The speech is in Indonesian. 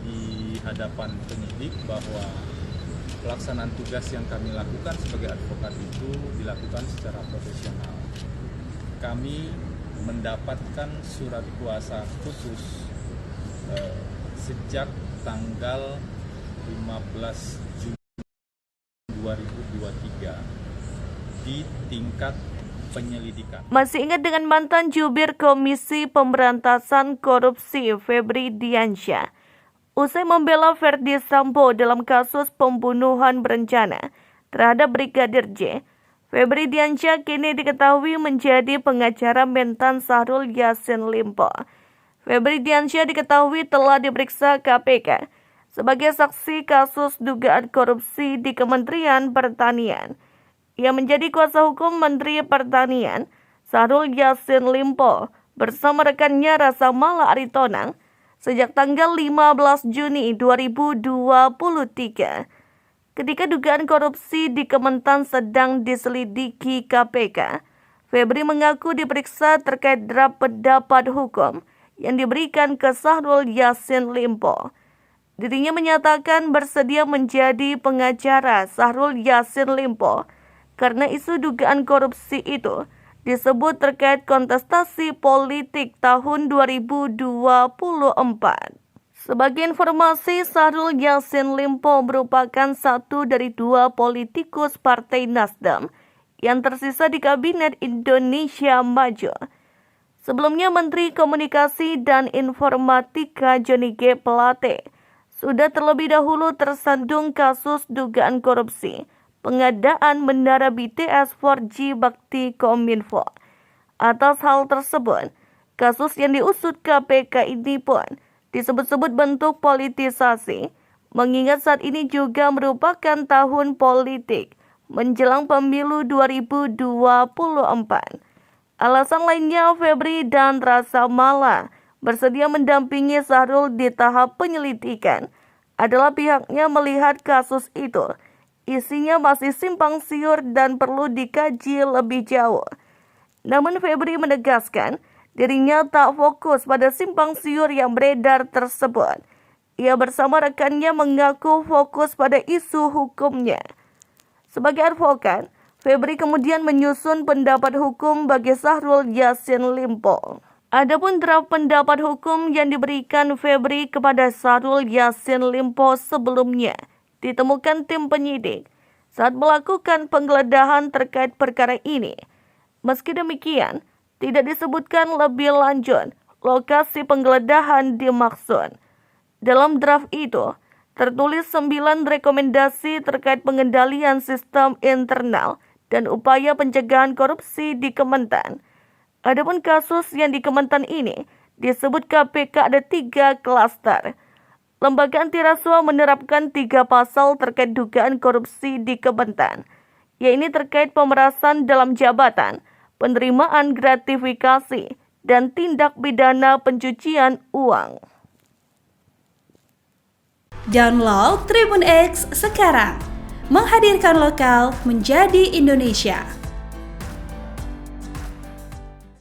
di hadapan penyidik bahwa pelaksanaan tugas yang kami lakukan sebagai advokat itu dilakukan secara profesional. Kami mendapatkan surat kuasa khusus sejak tanggal 15 Juni 2023 di tingkat penyelidikan. Masih ingat dengan mantan Jubir Komisi Pemberantasan Korupsi Febri Diansyah? Usai membela Verdi Sambo dalam kasus pembunuhan berencana terhadap Brigadir J, Febri Diansyah kini diketahui menjadi pengacara mentan Syahrul Yassin Limpo. Febri Diansyah diketahui telah diperiksa KPK sebagai saksi kasus dugaan korupsi di Kementerian Pertanian. Ia menjadi kuasa hukum Menteri Pertanian Syahrul Yassin Limpo bersama rekannya Rasa Mala Aritonang sejak tanggal 15 Juni 2023. Ketika dugaan korupsi di Kementan sedang diselidiki KPK, Febri mengaku diperiksa terkait draft pendapat hukum yang diberikan ke Syahrul Yassin Limpo. Dirinya menyatakan bersedia menjadi pengacara Syahrul Yassin Limpo karena isu dugaan korupsi itu disebut terkait kontestasi politik tahun 2024. Sebagai informasi, Syahrul Yassin Limpo merupakan satu dari dua politikus Partai Nasdem yang tersisa di Kabinet Indonesia Maju. Sebelumnya, Menteri Komunikasi dan Informatika Johnny G. Plate sudah terlebih dahulu tersandung kasus dugaan korupsi pengadaan menara BTS 4G Bakti Kominfo. Atas hal tersebut, kasus yang diusut KPK ini pun disebut-sebut bentuk politisasi, mengingat saat ini juga merupakan tahun politik menjelang pemilu 2024. Alasan lainnya, Febri dan Rasa Mala bersedia mendampingi Syahrul di tahap penyelidikan adalah pihaknya melihat kasus itu isinya masih simpang siur dan perlu dikaji lebih jauh. Namun Febri menegaskan dirinya tak fokus pada simpang siur yang beredar tersebut. Ia bersama rekannya mengaku fokus pada isu hukumnya. Sebagai advokat, Febri kemudian menyusun pendapat hukum bagi Syahrul Yassin Limpo. Adapun draft pendapat hukum yang diberikan Febri kepada Syahrul Yassin Limpo sebelumnya ditemukan tim penyidik saat melakukan penggeledahan terkait perkara ini. Meski demikian, tidak disebutkan lebih lanjut lokasi penggeledahan dimaksud. Dalam draft itu, tertulis 9 rekomendasi terkait pengendalian sistem internal dan upaya pencegahan korupsi di Kementan. Adapun kasus yang di Kementan ini disebut KPK ada 3 klaster. Lembaga anti rasuah menerapkan 3 pasal terkait dugaan korupsi di Kementan, yaitu terkait pemerasan dalam jabatan, penerimaan gratifikasi, dan tindak pidana pencucian uang. Download Tribun X sekarang, menghadirkan lokal menjadi Indonesia.